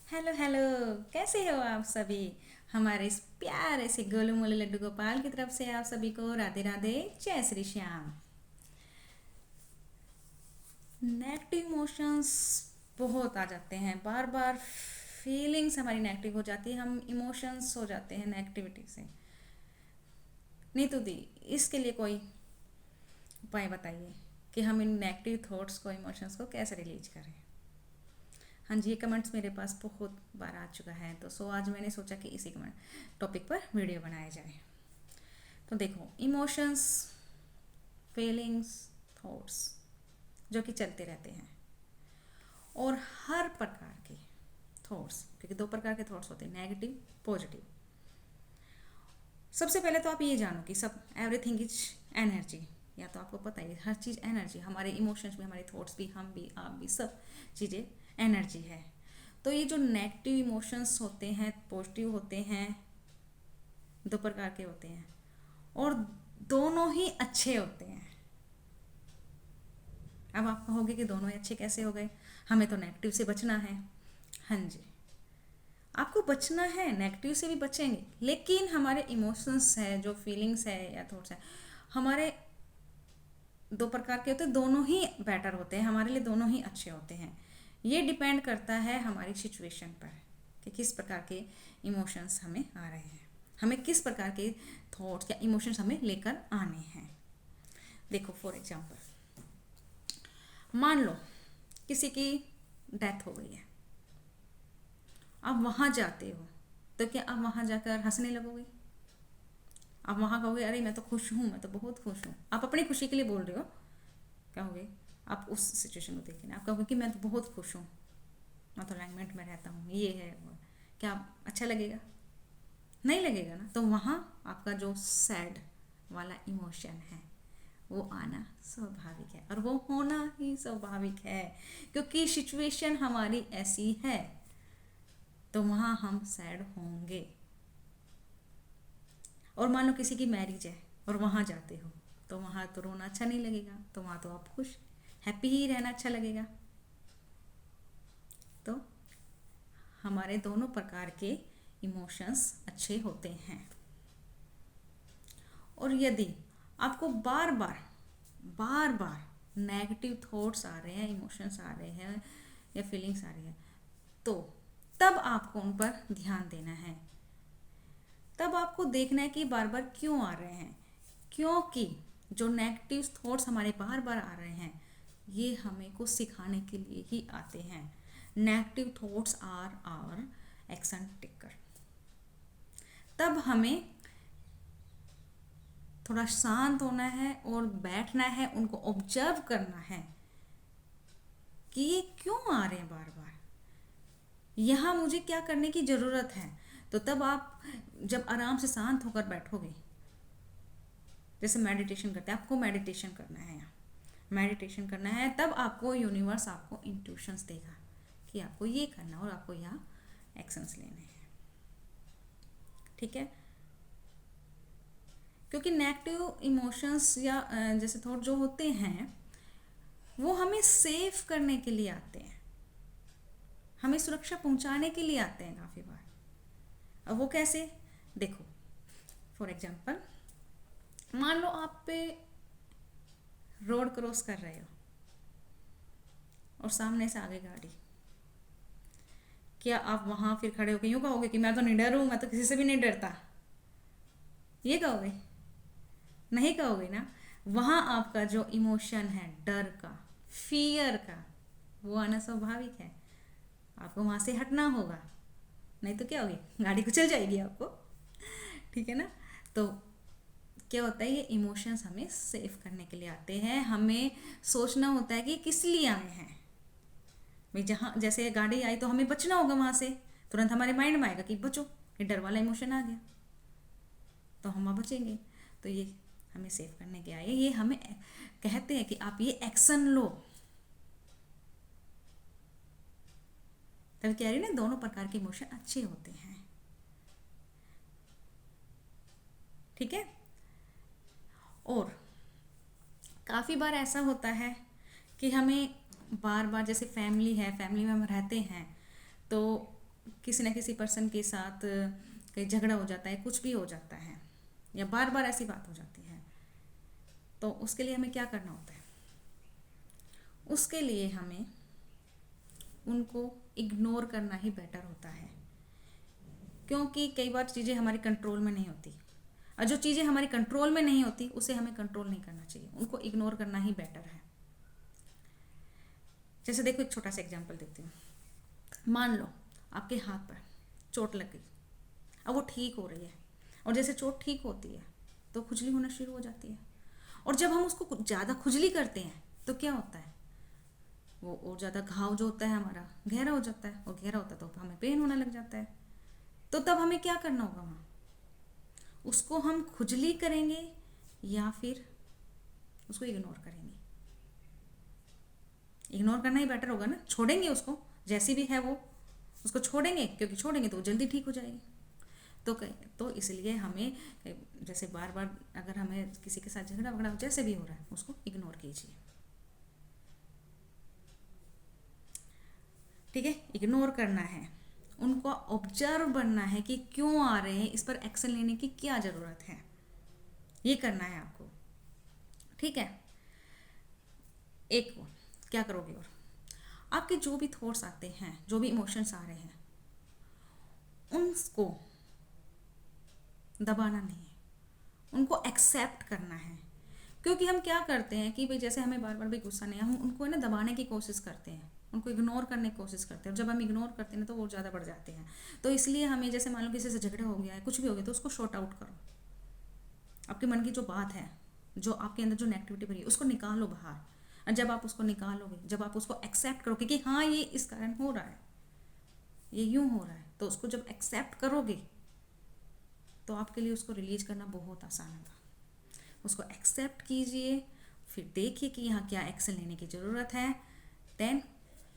Hello hello. कैसे हो आप सभी? हमारे इस प्यारे से गोलू मोलू लड्डू गोपाल की तरफ से आप सभी को राधे राधे, जय श्री श्याम। नेगेटिव इमोशंस बहुत आ जाते हैं, बार बार फीलिंग्स हमारी नेगेटिव हो जाती है, हम इमोशंस हो जाते हैं नेगेटिविटी से। नीतू दी, इसके लिए कोई उपाय बताइए कि हम इन नेगेटिव थॉट्स को, इमोशंस को कैसे रिलीज करें। हाँ जी, ये कमेंट्स मेरे पास बहुत बार आ चुका है, तो आज मैंने सोचा कि इसी कमेंट टॉपिक पर वीडियो बनाया जाए। तो देखो, इमोशंस, फीलिंग्स, थॉट्स जो कि चलते रहते हैं, और हर प्रकार के थॉट्स, क्योंकि दो प्रकार के थॉट्स होते हैं, नेगेटिव, पॉजिटिव। सबसे पहले तो आप ये जानो कि सब एवरीथिंग इज एनर्जी। या तो आपको पता है हर चीज़ एनर्जी, हमारे इमोशंस भी, हमारे थॉट्स भी, हम भी, आप भी, सब चीज़ें एनर्जी है। तो ये जो नेगेटिव इमोशंस होते हैं, पॉजिटिव होते हैं, दो प्रकार के होते हैं, और दोनों ही अच्छे होते हैं। अब आप कहोगे कि दोनों ही अच्छे कैसे हो गए, हमें तो नेगेटिव से बचना है। हाँ जी, आपको बचना है, नेगेटिव से भी बचेंगे, लेकिन हमारे इमोशंस है, जो फीलिंग्स है या थॉट्स है, हमारे दो प्रकार के होते हैं, दोनों ही बेटर होते हैं हमारे लिए, दोनों ही अच्छे होते हैं। ये डिपेंड करता है हमारी सिचुएशन पर कि किस प्रकार के इमोशंस हमें आ रहे हैं, हमें किस प्रकार के थॉट्स या इमोशंस हमें लेकर आने हैं। देखो, फॉर एग्जांपल, मान लो किसी की डेथ हो गई है, आप वहाँ जाते हो, तो क्या आप वहाँ जाकर हंसने लगोगे? आप वहाँ कहोगे अरे मैं तो खुश हूँ, मैं तो बहुत खुश हूँ, आप अपनी खुशी के लिए बोल रहे हो, कहोगे। आप उस सिचुएशन को देखिए ना, आप कहोगे कि मैं तो बहुत खुश हूँ, मैं तो अलाइनमेंट में रहता हूँ, ये है वो है। क्या अच्छा लगेगा? नहीं लगेगा ना। तो वहाँ आपका जो सैड वाला इमोशन है वो आना स्वाभाविक है, और वो होना ही स्वाभाविक है, क्योंकि सिचुएशन हमारी ऐसी है, तो वहाँ हम सैड होंगे। और मान लो किसी की मैरिज है और वहाँ जाते हो, तो वहाँ तो रोना अच्छा नहीं लगेगा, तो वहाँ तो आप खुश, हैप्पी ही रहना अच्छा लगेगा। तो हमारे दोनों प्रकार के इमोशंस अच्छे होते हैं। और यदि आपको बार बार बार बार नेगेटिव थॉट्स आ रहे हैं, इमोशंस आ रहे हैं या फीलिंग्स आ रही है, तो तब आपको उन पर ध्यान देना है। तब आपको देखना है कि बार बार क्यों आ रहे हैं, क्योंकि जो नेगेटिव थॉट्स हमारे बार बार आ रहे हैं, ये हमें कुछ सिखाने के लिए ही आते हैं। Negative thoughts are our action taker. तब हमें थोड़ा शांत होना है और बैठना है, उनको ऑब्जर्व करना है कि ये क्यों आ रहे हैं बार बार, यहाँ मुझे क्या करने की ज़रूरत है। तो तब आप जब आराम से शांत होकर बैठोगे, जैसे मेडिटेशन करते हैं, आपको मेडिटेशन करना है, यहाँ मेडिटेशन करना है, तब आपको यूनिवर्स आपको इंट्यूशंस देगा कि आपको ये करना और आपको यहाँ एक्शंस लेने हैं। ठीक है, क्योंकि नेगेटिव इमोशंस या जैसे थॉट जो होते हैं, वो हमें सेव करने के लिए आते हैं, हमें सुरक्षा पहुंचाने के लिए आते हैं काफ़ी बार। अब वो कैसे? देखो, फॉर एग्जांपल, मान लो आप पे रोड क्रॉस कर रहे हो और सामने से आगे गाड़ी, क्या आप वहाँ फिर खड़े होकर यूँ कहोगे कि मैं तो निडर हूँ, मैं तो किसी से भी नहीं डरता? ये कहोगे? नहीं कहोगे ना। वहाँ आपका जो इमोशन है, डर का, फियर का, वो आना स्वाभाविक है, आपको वहाँ से हटना होगा, नहीं तो क्या होगी, गाड़ी कुचल जाएगी आपको। ठीक है ना। तो क्या होता है, ये इमोशंस हमें सेव करने के लिए आते हैं, हमें सोचना होता है कि किस लिए आए हैं भाई। जहाँ जैसे गाड़ी आई तो हमें बचना होगा वहाँ से, तुरंत हमारे माइंड में आएगा कि बचो, ये डर वाला इमोशन आ गया, तो हम वहाँ बचेंगे। तो ये हमें सेव करने के आए, ये हमें कहते हैं कि आप ये एक्शन लो। तभी कह रही ना, दोनों प्रकार के इमोशन अच्छे होते हैं। ठीक है। और काफ़ी बार ऐसा होता है कि हमें बार बार, जैसे फैमिली है, फैमिली में हम रहते हैं, तो किसी न किसी पर्सन के साथ कहीं झगड़ा हो जाता है, कुछ भी हो जाता है, या बार बार ऐसी बात हो जाती है, तो उसके लिए हमें क्या करना होता है? उसके लिए हमें उनको इग्नोर करना ही बेटर होता है, क्योंकि कई बार चीज़ें हमारे कंट्रोल में नहीं होती, और जो चीज़ें हमारे कंट्रोल में नहीं होती उसे हमें कंट्रोल नहीं करना चाहिए, उनको इग्नोर करना ही बेटर है। जैसे देखो, एक छोटा सा एग्जांपल देती हूँ। मान लो आपके हाथ पर चोट लग गई, अब वो ठीक हो रही है, और जैसे चोट ठीक होती है तो खुजली होना शुरू हो जाती है, और जब हम उसको ज़्यादा खुजली करते हैं तो क्या होता है? वो और ज़्यादा घाव जो होता है हमारा गहरा हो जाता है, और गहरा होता है तो हमें पेन होने लग जाता है। तो तब हमें क्या करना होगा? वहाँ उसको हम खुजली करेंगे या फिर उसको इग्नोर करेंगे? इग्नोर करना ही बेटर होगा ना, छोड़ेंगे उसको, जैसी भी है वो उसको छोड़ेंगे, क्योंकि छोड़ेंगे तो वो जल्दी ठीक हो जाएगी। तो इसलिए हमें जैसे बार बार अगर हमें किसी के साथ झगड़ा वगड़ा जैसे भी हो रहा है उसको इग्नोर कीजिए, ठीक है? इग्नोर करना है, उनको ऑब्जर्व बनना है कि क्यों आ रहे हैं, इस पर एक्शन लेने की क्या ज़रूरत है, ये करना है आपको, ठीक है? एक वो क्या करोगे, और आपके जो भी थॉट्स आते हैं, जो भी इमोशंस आ रहे हैं, उनको दबाना नहीं है, उनको एक्सेप्ट करना है। क्योंकि हम क्या करते हैं कि भाई जैसे हमें बार बार भी गुस्सा नहीं, हम उनको है ना दबाने की कोशिश करते हैं, उनको इग्नोर करने की कोशिश करते हैं, और जब हम इग्नोर करते हैं ना तो वो ज़्यादा बढ़ जाते हैं। तो इसलिए हमें, जैसे मान लो किसी से झगड़ा हो गया है, कुछ भी हो गया, तो उसको शॉर्ट आउट करो। आपके मन की जो बात है, जो आपके अंदर जो नेगेटिविटी भरी है, उसको निकालो बाहर। और जब आप उसको निकालोगे, जब आप उसको एक्सेप्ट करोगे कि हाँ ये इस कारण हो रहा है, ये यूँ हो रहा है, तो उसको जब एक्सेप्ट करोगे तो आपके लिए उसको रिलीज करना बहुत आसान होगा। उसको एक्सेप्ट कीजिए, फिर देखिए कि यहाँ क्या एक्शन लेने की ज़रूरत है, देन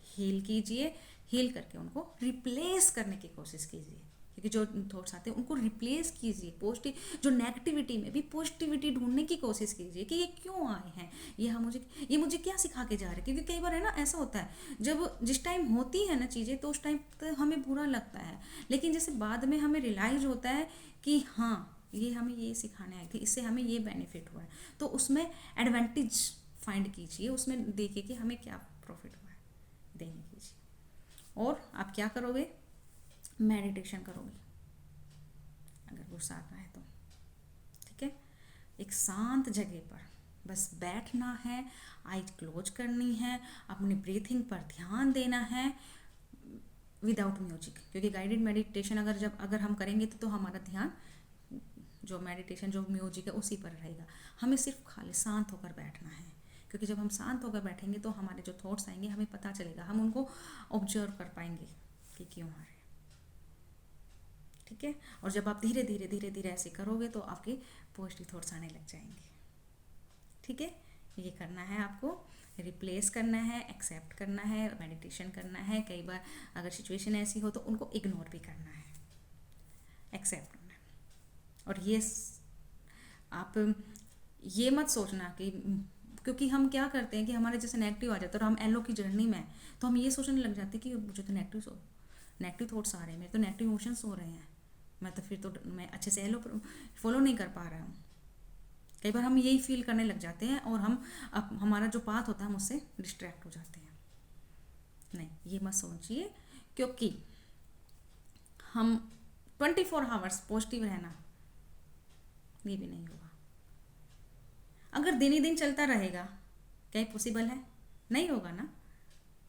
हील कीजिए, हील करके उनको रिप्लेस करने की कोशिश कीजिए, क्योंकि जो थॉट्स आते हैं उनको रिप्लेस कीजिए पॉजिटिव, जो नेगेटिविटी में भी पॉजिटिविटी ढूंढने की कोशिश कीजिए कि ये क्यों आए हैं, ये मुझे क्या सिखा के जा रहे हैं। क्योंकि कई बार है ना ऐसा होता है, जब जिस टाइम होती है ना चीज़ें तो उस टाइम तो हमें बुरा लगता है, लेकिन जैसे बाद में हमें रियलाइज होता है कि हाँ ये हमें ये सिखाने आई थी, इससे हमें ये बेनिफिट हुआ है, तो उसमें एडवांटेज फाइंड कीजिए, उसमें देखिए कि हमें क्या प्रॉफिट हुआ है, देने कीजिए। और आप क्या करोगे? मेडिटेशन करोगे अगर गुस्सा आता है तो, ठीक है? एक शांत जगह पर बस बैठना है, आइज क्लोज करनी है, अपनी ब्रीथिंग पर ध्यान देना है विदाउट म्यूजिक, क्योंकि गाइडेड मेडिटेशन अगर हम करेंगे तो हमारा ध्यान जो मेडिटेशन जो म्यूजिक है उसी पर रहेगा। हमें सिर्फ खाली शांत होकर बैठना है, क्योंकि जब हम शांत होकर बैठेंगे तो हमारे जो थॉट्स आएंगे हमें पता चलेगा, हम उनको ऑब्जर्व कर पाएंगे कि क्यों आ रहे हैं, ठीक है? और जब आप धीरे धीरे धीरे धीरे ऐसे करोगे तो आपके पॉजिटिव थॉट्स आने लग जाएंगे, ठीक है? ये करना है आपको, रिप्लेस करना है, एक्सेप्ट करना है, मेडिटेशन करना है। कई बार अगर सिचुएशन ऐसी हो तो उनको इग्नोर भी करना है, एक्सेप्ट करना है। और आप ये मत सोचना कि, क्योंकि हम क्या करते हैं कि हमारे जैसे नेगेटिव आ जाता है और हम एलो की जर्नी में तो हम ये सोचने लग जाते हैं कि मुझे तो नेगेटिव थॉट्स आ रहे हैं, मेरे तो नेगेटिव इमोशंस हो रहे हैं, मैं तो फिर तो मैं अच्छे से एलो फॉलो नहीं कर पा रहा हूँ। कई बार हम यही फील करने लग जाते हैं और हमारा जो पाथ होता है हम उससे डिस्ट्रैक्ट हो जाते हैं। नहीं, ये मत सोचिए, क्योंकि हम 24 आवर्स पॉजिटिव रहना ये भी नहीं होगा। अगर दिन ही दिन चलता रहेगा क्या पॉसिबल है? नहीं होगा ना।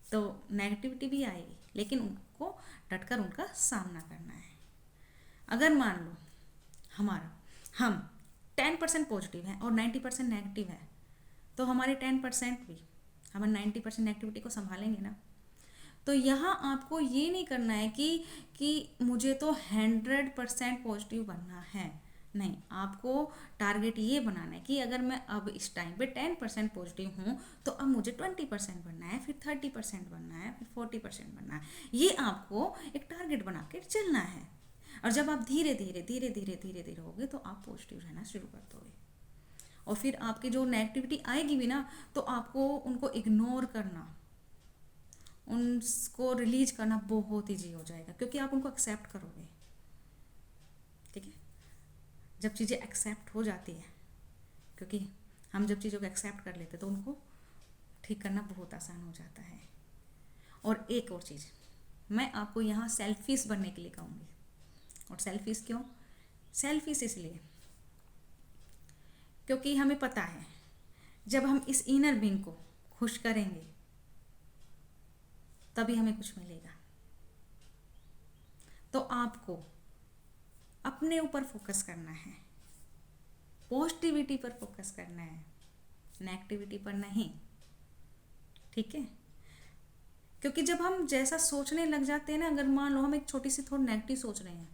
तो नेगेटिविटी भी आएगी, लेकिन उनको डटकर उनका सामना करना है। अगर मान लो हम 10% पॉजिटिव हैं और 90% नेगेटिव है, तो हमारे 10% भी हम 90% नेगेटिविटी को संभालेंगे ना। तो यहाँ आपको ये नहीं करना है कि मुझे तो 100% पॉजिटिव बनना है, नहीं, आपको टारगेट ये बनाना है कि अगर मैं अब इस टाइम पे 10% पॉजिटिव हूँ तो अब मुझे 20% बनना है, फिर 30% बनना है, फिर 40% बनना है। ये आपको एक टारगेट बना के चलना है। और जब आप धीरे धीरे धीरे धीरे धीरे धीरे होगे तो आप पॉजिटिव रहना शुरू कर दोगे, और फिर आपकी जो नेगेटिविटी आएगी भी ना तो आपको उनको इग्नोर करना, उनको रिलीज करना बहुत ईजी हो जाएगा, क्योंकि आप उनको एक्सेप्ट करोगे। ठीक है, जब चीज़ें एक्सेप्ट हो जाती है, क्योंकि हम जब चीज़ों को एक्सेप्ट कर लेते तो उनको ठीक करना बहुत आसान हो जाता है। और एक और चीज़ मैं आपको यहाँ सेल्फिश बनने के लिए कहूँगी। और सेल्फिश क्यों? सेल्फिश इसलिए क्योंकि हमें पता है जब हम इस इनर बीइंग को खुश करेंगे तभी हमें कुछ मिलेगा। तो आपको अपने ऊपर फोकस करना है, पॉजिटिविटी पर फोकस करना है, नेगेटिविटी पर नहीं। ठीक है, क्योंकि जब हम जैसा सोचने लग जाते हैं ना, अगर मान लो हम एक छोटी सी थोड़ा नेगेटिव सोच रहे हैं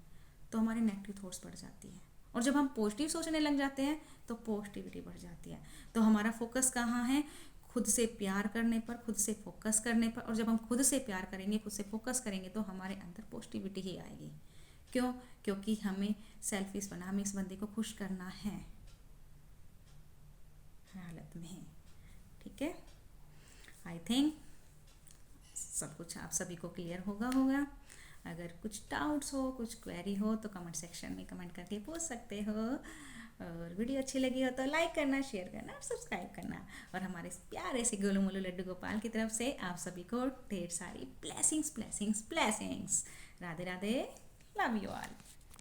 तो हमारी नेगेटिव थॉट्स बढ़ जाती है, और जब हम पॉजिटिव सोचने लग जाते हैं तो पॉजिटिविटी बढ़ जाती है। तो हमारा फोकस कहाँ है? खुद से प्यार करने पर, खुद से फोकस करने पर। और जब हम खुद से प्यार करेंगे, खुद से फोकस करेंगे तो हमारे अंदर पॉजिटिविटी ही आएगी। क्यों? क्योंकि हमें सेल्फिश बना, हमें इस बंदे को खुश करना है हालत में। ठीक है, आई थिंक सब कुछ आप सभी को क्लियर होगा। अगर कुछ डाउट्स हो, कुछ क्वेरी हो तो कमेंट सेक्शन में कमेंट करके पूछ सकते हो। और वीडियो अच्छी लगी हो तो लाइक करना, शेयर करना और सब्सक्राइब करना। और हमारे प्यारे से गोलू मोलू लड्डू गोपाल की तरफ से आप सभी को ढेर सारी blessings. Radhe Radhe, love you all.